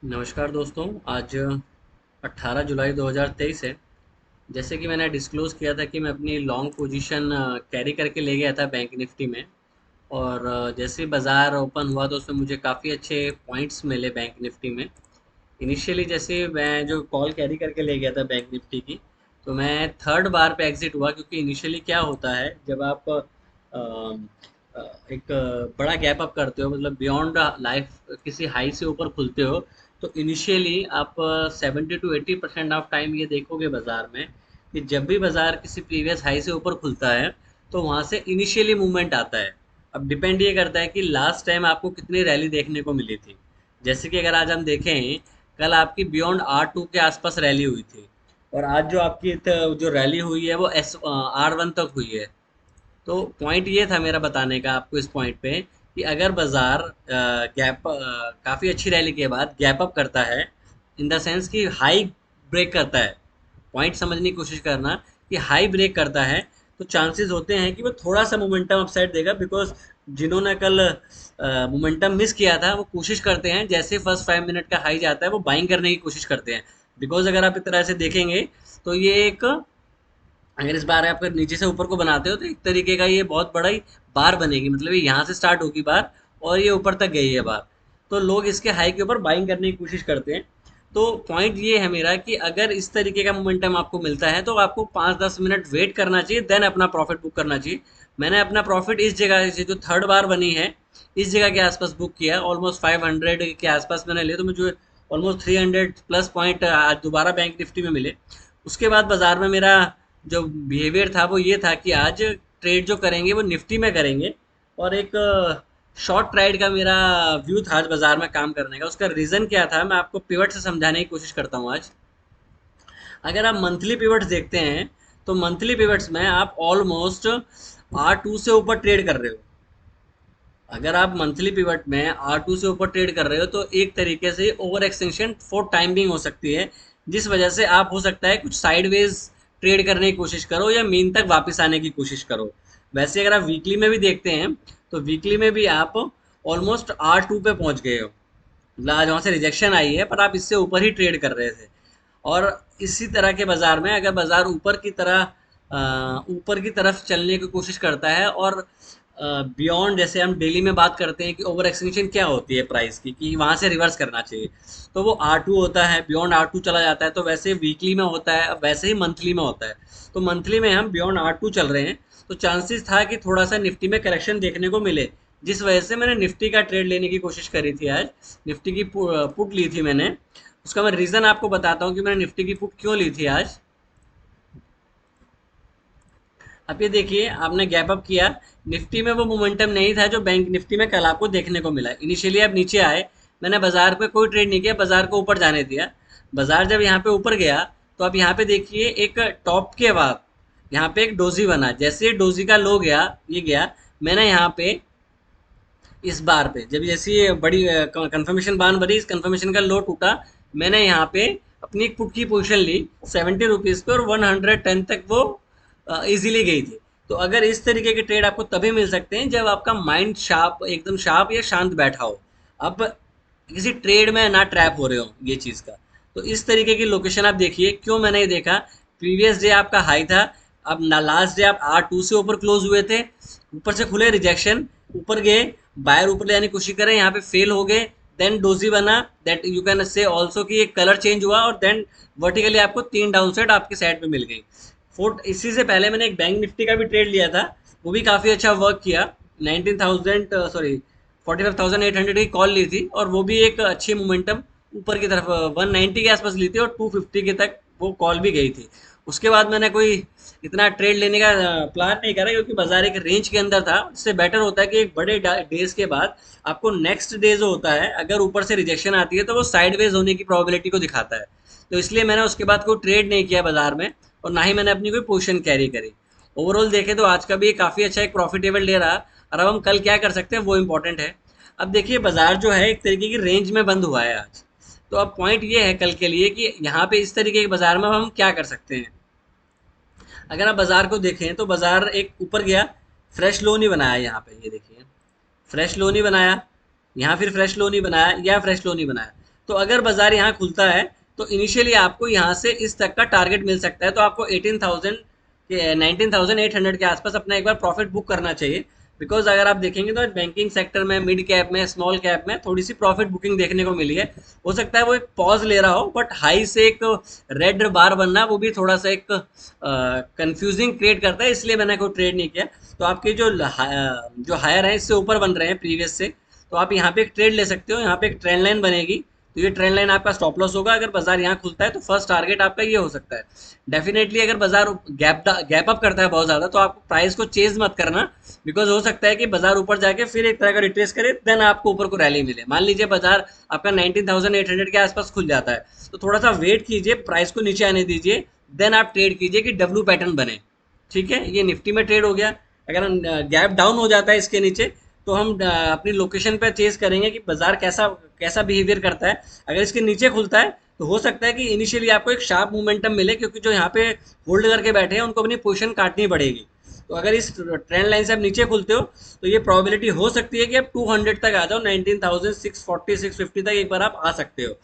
नमस्कार दोस्तों। आज 18 जुलाई 2023 है। जैसे कि मैंने डिस्क्लोज़ किया था कि मैं अपनी लॉन्ग पोजीशन कैरी करके ले गया था बैंक निफ्टी में। और जैसे ही बाज़ार ओपन हुआ तो उसमें मुझे काफ़ी अच्छे पॉइंट्स मिले बैंक निफ्टी में। इनिशियली जैसे मैं जो कॉल कैरी करके ले गया था बैंक निफ्टी की, तो मैं थर्ड बार पे एग्ज़िट हुआ, क्योंकि इनिशियली क्या होता है जब आप एक बड़ा गैप अप करते हो, मतलब बियॉन्ड लाइफ किसी हाई से ऊपर खुलते हो, तो इनिशियली आप 70 to 80% ऑफ टाइम ये देखोगे बाज़ार में कि जब भी बाज़ार किसी प्रीवियस हाई से ऊपर खुलता है तो वहाँ से इनिशियली मूवमेंट आता है। अब डिपेंड ये करता है कि लास्ट टाइम आपको कितनी रैली देखने को मिली थी। जैसे कि अगर आज हम देखें, कल आपकी बियॉन्ड R2 के आसपास रैली हुई थी, और आज जो आपकी जो रैली हुई है वो R1 तक हुई है। तो पॉइंट ये था मेरा बताने का आपको इस पॉइंट पे कि अगर बाजार गैप काफ़ी अच्छी रैली के बाद गैप अप करता है, इन द सेंस कि हाई ब्रेक करता है। पॉइंट समझने की कोशिश करना कि हाई ब्रेक करता है, तो चांसेस होते हैं कि वो थोड़ा सा मोमेंटम अपसाइड देगा, बिकॉज जिन्होंने कल मोमेंटम मिस किया था वो कोशिश करते हैं जैसे फर्स्ट 5 मिनट का हाई जाता है वो बाइंग करने की कोशिश करते हैं। बिकॉज अगर आप इस तरह से देखेंगे तो ये एक, अगर इस बार आप नीचे से ऊपर को बनाते हो तो एक तरीके का ये बहुत बड़ा ही बार बनेगी, मतलब ये यहाँ से स्टार्ट होगी बार और ये ऊपर तक गई है बार। तो लोग इसके हाई के ऊपर बाइंग करने की कोशिश करते हैं। तो पॉइंट ये है मेरा कि अगर इस तरीके का मोमेंटम आपको मिलता है तो आपको 5-10 मिनट वेट करना चाहिए, देन अपना प्रॉफिट बुक करना चाहिए। मैंने अपना प्रॉफिट इस जगह से जो थर्ड बार बनी है, इस जगह के आसपास बुक किया। ऑलमोस्ट 500 के आसपास मैंने लिए, तो मुझे ऑलमोस्ट 300+ पॉइंट आज दोबारा बैंक निफ्टी में मिले। उसके बाद बाजार में मेरा जो बिहेवियर था वो ये था कि आज ट्रेड जो करेंगे वो निफ्टी में करेंगे। और एक शॉर्ट ट्राइड का मेरा व्यू था आज बाजार में काम करने का। उसका रीज़न क्या था, मैं आपको पिवट से समझाने की कोशिश करता हूँ आज। अगर आप मंथली पिवट्स देखते हैं तो मंथली पिवट्स में आप ऑलमोस्ट R2 से ऊपर ट्रेड कर रहे हो। अगर आप मंथली पिवट में R2 से ऊपर ट्रेड कर रहे हो तो एक तरीके से ओवर एक्सटेंशन फॉर टाइमिंग हो सकती है, जिस वजह से आप हो सकता है कुछ साइडवेज ट्रेड करने की कोशिश करो या मीन तक वापस आने की कोशिश करो। वैसे अगर आप वीकली में भी देखते हैं तो वीकली में भी आप ऑलमोस्ट R2 पे पहुंच गए हो। मतलब आज वहाँ से रिजेक्शन आई है पर आप इससे ऊपर ही ट्रेड कर रहे थे। और इसी तरह के बाजार में अगर बाजार ऊपर की तरफ चलने की कोशिश करता है, और बियॉन्ड, जैसे हम डेली में बात करते हैं कि ओवर एक्सटेंशन क्या होती है प्राइस की, कि वहां से रिवर्स करना चाहिए, तो वो R2 होता है, बियॉन्ड R2 चला जाता है। तो वैसे वीकली में होता है, वैसे ही मंथली में होता है। तो मंथली में हम बियॉन्ड R2 चल रहे हैं, तो चांसेस था कि थोड़ा सा निफ्टी में करेक्शन देखने को मिले, जिस वजह से मैंने निफ्टी का ट्रेड लेने की कोशिश करी थी आज। निफ्टी की पुट ली थी मैंने। उसका मैं रीज़न आपको बताता हूँ कि मैंने निफ्टी की पुट क्यों ली थी आज। अब ये देखिए, आपने गैप अप किया, निफ्टी में वो मोमेंटम नहीं था जो बैंक निफ्टी में कल आपको देखने को मिला। इनिशियली आप नीचे आए, मैंने बाजार पे कोई ट्रेड नहीं किया, बाजार को ऊपर जाने दिया। बाजार जब यहाँ पे ऊपर गया तो आप यहाँ पे देखिए एक टॉप के बाद यहाँ पे एक डोजी बना। जैसे ये डोजी का लो गया, ये गया, मैंने यहाँ पे इस बार पे जब जैसी ये बड़ी कंफर्मेशन बान बनी, इस कंफर्मेशन का लो टूटा, मैंने यहाँ पे अपनी एक पुट की पोजीशन ली 70 रुपीज़ पे, और 110 तक वो इजीली गई थी। तो अगर इस तरीके के ट्रेड आपको तभी मिल सकते हैं जब आपका माइंड शार्प, एकदम शार्प या शांत बैठा हो, आप किसी ट्रेड में ना ट्रैप हो रहे हो ये चीज़ का। तो इस तरीके की लोकेशन आप देखिए, क्यों मैंने ये देखा, प्रीवियस डे आपका हाई था, अब ना लास्ट डे आप R2 से ऊपर क्लोज हुए थे, ऊपर से खुले रिजेक्शन, ऊपर गए, बायर ऊपर ले जाने की कोशिश करें, यहाँ पे फेल हो गए, देन डोजी बना, that you can say also कि एक कलर चेंज हुआ, और देन वर्टिकली आपको 3 डाउन साइड आपके साइड पे मिल गई। फोर्ट इसी से पहले मैंने एक बैंक निफ्टी का भी ट्रेड लिया था, वो भी काफ़ी अच्छा वर्क किया। 19,000 सॉरी 45,800 की कॉल ली थी, और वो भी एक अच्छी मोमेंटम ऊपर की तरफ 190 के आसपास ली थी, और 250 के तक वो कॉल भी गई थी। उसके बाद मैंने कोई इतना ट्रेड लेने का प्लान नहीं करा, क्योंकि बाजार एक रेंज के अंदर था। इससे बेटर होता है कि एक बड़े डेज के बाद आपको नेक्स्ट डे जो होता है, अगर ऊपर से रिजेक्शन आती है तो वो साइडवेज होने की प्रोबेबिलिटी को दिखाता है। तो इसलिए मैंने उसके बाद कोई ट्रेड नहीं किया बाजार में, और ना ही मैंने अपनी कोई पोजीशन कैरी करी। ओवरऑल देखें तो आज का भी काफ़ी अच्छा एक प्रॉफिटेबल डे रहा। और अब हम कल क्या कर सकते हैं वो इम्पोर्टेंट है। अब देखिए, बाजार जो है एक तरीके की रेंज में बंद हुआ है आज। तो अब पॉइंट ये है कल के लिए कि यहाँ पे इस तरीके के बाजार में हम क्या कर सकते हैं। अगर आप बाजार को देखें तो बाजार एक ऊपर गया, फ्रेश लो नहीं बनाया यहाँ पे, ये देखिए फ्रेश लो नहीं बनाया, यहाँ फिर फ्रेश लो नहीं बनाया, या फ्रेश लो नहीं बनाया। तो अगर बाजार यहाँ खुलता है तो इनिशियली आपको यहाँ से इस तक का टारगेट मिल सकता है, तो आपको 18,000 के 19,800 के आसपास अपना एक बार प्रॉफिट बुक करना चाहिए। बिकॉज अगर आप देखेंगे तो बैंकिंग सेक्टर में, मिड कैप में, स्मॉल कैप में थोड़ी सी प्रॉफिट बुकिंग देखने को मिली है। हो सकता है वो एक पॉज ले रहा हो, बट हाई से एक रेड बार बनना वो भी थोड़ा सा एक कंफ्यूजिंग क्रिएट करता है, इसलिए मैंने कोई ट्रेड नहीं किया। तो आपके जो हायर है इससे ऊपर बन रहे हैं प्रीवियस से, तो आप यहाँ पे एक ट्रेड ले सकते हो। यहाँ पे एक ट्रेंड लाइन बनेगी, तो ये ट्रेंड लाइन आपका स्टॉप लॉस होगा। अगर बाजार यहाँ खुलता है तो फर्स्ट टारगेट आपका ये हो सकता है। डेफिनेटली अगर बाजार गैप अप करता है बहुत ज्यादा, तो आपको प्राइस को चेज मत करना, बिकॉज हो सकता है कि बाजार ऊपर जाके फिर एक तरह का रिट्रेस करे, देन आपको ऊपर को रैली मिले। मान लीजिए बाजार आपका 19,800 के आसपास खुल जाता है, तो थोड़ा सा वेट कीजिए, प्राइस को नीचे आने दीजिए, देन आप ट्रेड कीजिए कि डब्ल्यू पैटर्न बने। ठीक है, ये निफ्टी में ट्रेड हो गया। अगर गैप डाउन हो जाता है इसके नीचे, तो हम अपनी लोकेशन पे चेज करेंगे कि बाजार कैसा कैसा बिहेवियर करता है। अगर इसके नीचे खुलता है तो हो सकता है कि इनिशियली आपको एक शार्प मोमेंटम मिले, क्योंकि जो यहाँ पे होल्ड करके बैठे हैं उनको अपनी पोजीशन काटनी पड़ेगी। तो अगर इस ट्रेंड लाइन से आप नीचे खुलते हो तो ये प्रोबेबिलिटी हो सकती है कि आप 200 तक आ जाओ, 19,640 650 तक एक बार आप आ सकते हो।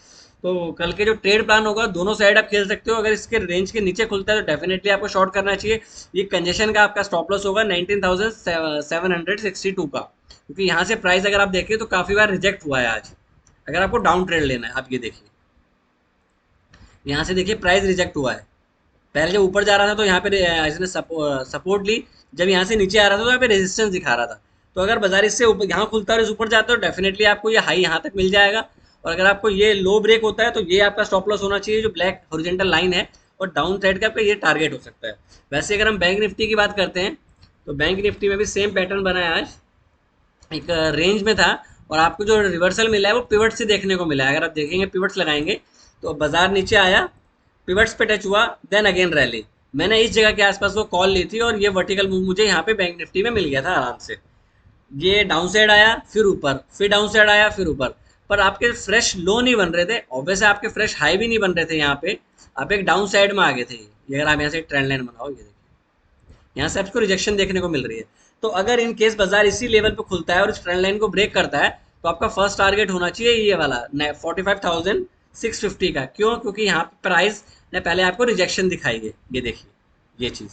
तो कल के जो ट्रेड प्लान होगा दोनों साइड आप खेल सकते हो। अगर इसके रेंज के नीचे खुलता है तो डेफिनेटली आपको शॉर्ट करना चाहिए। ये कंजेशन का आपका स्टॉप लॉस होगा 19,762 का, क्योंकि यहाँ से प्राइस अगर आप देखें तो काफी बार रिजेक्ट हुआ है आज। अगर आपको डाउन ट्रेड लेना है, आप ये देखिए, यहाँ से देखिए प्राइस रिजेक्ट हुआ है। पहले जब ऊपर जा रहा था तो यहाँ पे इसने सपोर्ट ली, जब यहाँ से नीचे आ रहा था तो यहाँ पे रेजिस्टेंस दिखा रहा था। तो अगर बाजार इससे ऊपर यहाँ खुलता है और इस ऊपर जाता है तो डेफिनेटली आपको ये हाई यहाँ तक मिल जाएगा। और अगर आपको ये लो ब्रेक होता है तो ये आपका स्टॉप लॉस होना चाहिए, जो ब्लैक हॉरिजॉन्टल लाइन है, और डाउन साइड का आपका ये टारगेट हो सकता है। वैसे अगर हम बैंक निफ्टी की बात करते हैं तो बैंक निफ्टी में भी सेम पैटर्न बना है। आज एक रेंज में था और आपको जो रिवर्सल मिला है वो पिवट से देखने को मिला है। अगर आप देखेंगे पिवट्स लगाएंगे तो बाजार नीचे आया, पिवट्स पे टच हुआ, देन अगेन रैली। मैंने इस जगह के आसपास वो कॉल ली थी और ये वर्टिकल मूव मुझे यहाँ पे बैंक निफ्टी में मिल गया था आराम से। ये डाउन साइड आया, फिर ऊपर, फिर डाउन साइड आया, फिर ऊपर, पर आपके फ्रेश लो नहीं बन रहे थे, ऑब्वियस आपके फ्रेश हाई भी नहीं बन रहे थे। यहाँ पे आप एक डाउन साइड में आ गए थे। ये अगर आप यहाँ से ट्रेंड लाइन बनाओ, ये देखिए यहाँ से आपको रिजेक्शन देखने को मिल रही है। तो अगर इन केस बाजार इसी लेवल पे खुलता है और इस ट्रेंड लाइन को ब्रेक करता है तो आपका फर्स्ट टारगेट होना चाहिए ये वाला 45,650 का। क्यों? क्योंकि यहाँ पे प्राइस ने पहले आपको रिजेक्शन दिखाई है। ये देखिए ये चीज,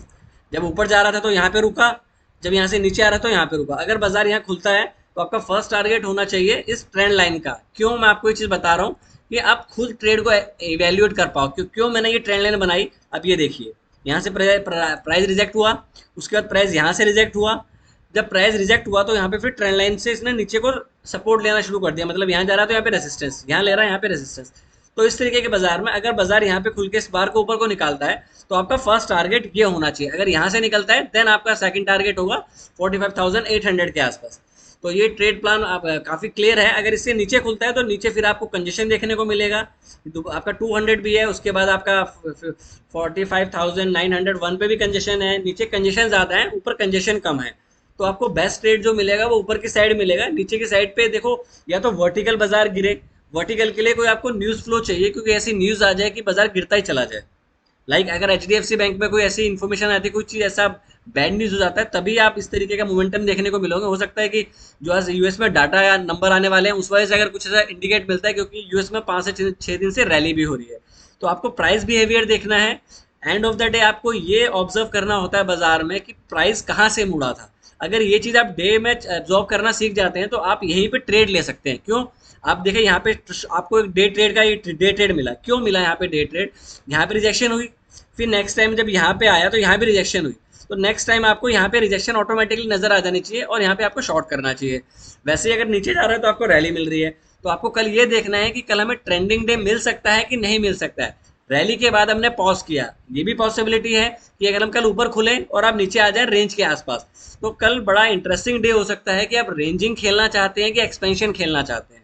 जब ऊपर जा रहा था तो यहाँ पे रुका, जब यहाँ से नीचे आ रहा था तो यहाँ पे रुका। अगर बाजार यहाँ खुलता है तो आपका फर्स्ट टारगेट होना चाहिए इस ट्रेंड लाइन का। क्यों मैं आपको ये चीज बता रहा हूँ कि आप खुद ट्रेड को इवेल्युएट कर पाओ। क्यों मैंने ये ट्रेंड लाइन बनाई, अब ये देखिए, यहाँ से प्राइस रिजेक्ट हुआ, उसके बाद प्राइस यहाँ से रिजेक्ट हुआ। जब प्राइस रिजेक्ट हुआ तो यहाँ पे फिर ट्रेंड लाइन से इसने नीचे को सपोर्ट लेना शुरू कर दिया, मतलब यहाँ जा रहा है तो यहाँ पे रेजिस्टेंस, यहाँ ले रहा है यहाँ पे रेजिस्टेंस। तो इस तरीके के बाजार में अगर बाजार यहाँ पे खुल के इस बार को ऊपर को निकालता है तो आपका फर्स्ट टारगेट ये होना चाहिए। अगर यहाँ से निकलता है देन आपका सेकंड टारगेट होगा 45,800 के आसपास। तो ये ट्रेड प्लान आप काफी क्लियर है। अगर इससे नीचे खुलता है तो नीचे फिर आपको कंजेशन देखने को मिलेगा। आपका 200 भी है, उसके बाद आपका 45,901 पे भी कंजेशन है। नीचे कंजेशन ज्यादा है, ऊपर कंजेशन कम है। तो आपको बेस्ट ट्रेड जो मिलेगा वो ऊपर की साइड मिलेगा। नीचे की साइड पे देखो, या तो वर्टिकल बाजार गिरे, वर्टिकल के लिए कोई आपको न्यूज फ्लो चाहिए, क्योंकि ऐसी न्यूज आ जाए कि बाजार गिरता ही चला जाए। अगर एचडीएफसी बैंक में कोई ऐसी इन्फॉर्मेशन आती है, कोई चीज ऐसा बैड न्यूज हो जाता है, तभी आप इस तरीके का मोमेंटम देखने को मिलोगे। हो सकता है कि जो आज यूएस में डाटा या नंबर आने वाले हैं उस वजह से अगर कुछ ऐसा इंडिकेट मिलता है, क्योंकि यूएस में 5 से 6 दिन से रैली भी हो रही है। तो आपको प्राइस बिहेवियर देखना है। एंड ऑफ द डे आपको ये ऑब्जर्व करना होता है बाजार में कि प्राइस कहाँ से मुड़ा था। अगर ये चीज आप डे में ऑब्जर्व करना सीख जाते हैं तो आप यहीं पे ट्रेड ले सकते हैं। क्यों? आप देखें यहाँ पे आपको एक डे ट्रेड का डे ट्रेड मिला। क्यों मिला यहाँ पे डे ट्रेड? यहाँ पे रिजेक्शन हुई, फिर नेक्स्ट टाइम जब यहाँ पे आया तो यहाँ पे रिजेक्शन हुई। तो नेक्स्ट टाइम आपको यहाँ पे रिजेक्शन ऑटोमेटिकली नजर आ जानी चाहिए और यहाँ पे आपको शॉर्ट करना चाहिए। वैसे ही अगर नीचे जा रहा है तो आपको रैली मिल रही है, तो आपको कल ये देखना है कि कल हमें ट्रेंडिंग डे मिल सकता है कि नहीं मिल सकता है। रैली के बाद हमने पॉज किया, ये भी पॉसिबिलिटी है कि अगर हम कल ऊपर खुले और आप नीचे आ जाए रेंज के आसपास, तो कल बड़ा इंटरेस्टिंग डे हो सकता है कि आप रेंजिंग खेलना चाहते हैं कि एक्सपेंशन खेलना चाहते हैं।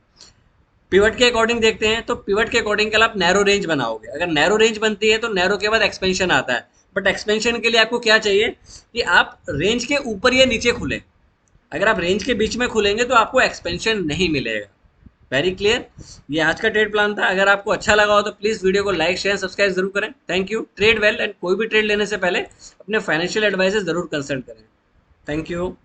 पिवट के अकॉर्डिंग देखते हैं तो पिवट के अकॉर्डिंग कल आप नैरो रेंज बनाओगे। अगर नैरो रेंज बनती है तो नैरो के बाद एक्सपेंशन आता है, बट एक्सपेंशन के लिए आपको क्या चाहिए कि आप रेंज के ऊपर या नीचे खुले। अगर आप रेंज के बीच में खुलेंगे तो आपको एक्सपेंशन नहीं मिलेगा। Very clear. ये आज का ट्रेड प्लान था। अगर आपको अच्छा लगा हो तो प्लीज वीडियो को लाइक शेयर सब्सक्राइब जरूर करें। Thank you. Trade well, and कोई भी ट्रेड लेने से पहले अपने फाइनेंशियल एडवाइजर जरूर कंसल्ट करें। Thank you.